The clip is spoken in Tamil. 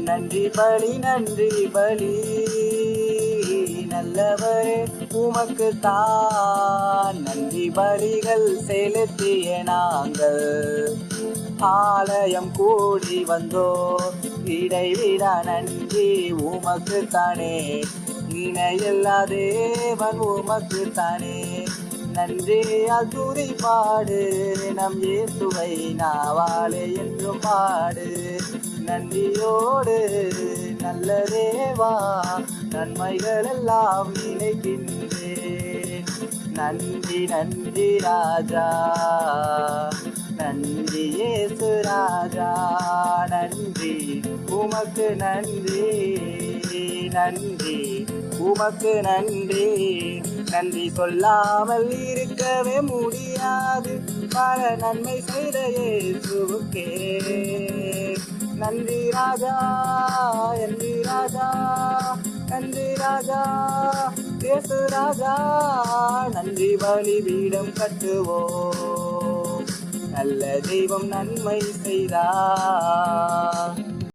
நன்றி பலி நன்றி பலி நல்லவரே உமக்கு தான் நன்றி பலிகள் செலுத்திய நாங்கள் ஆலயம் கூடி வந்தோ இடைவிடா நன்றி உமக்கு தானே இணையில்லா தேவன் உமக்கு தானே நன்றியால் துதி பாடு நம் இயேசுவை நாவாலே என்றும் பாடு நன்றியோடு நல்ல தேவா நன்மைகள் எல்லாம் நினைக்கின்றேன் நன்றி நன்றி ராஜா நன்றி இயேசு ராஜா நன்றி உமக்கு நன்றி நன்றி உமக்கு நன்றி நன்றி சொல்லாமல் இருக்கவே முடியாது பல நன்மை செய்த இயேசுவுக்கே நன்றி ராஜா நன்றி ராஜா நன்றி ராஜா இயேசு ராஜா நன்றி பலிபீடம் கட்டுவோம் நல்ல தெய்வம் நன்மை செய்தார்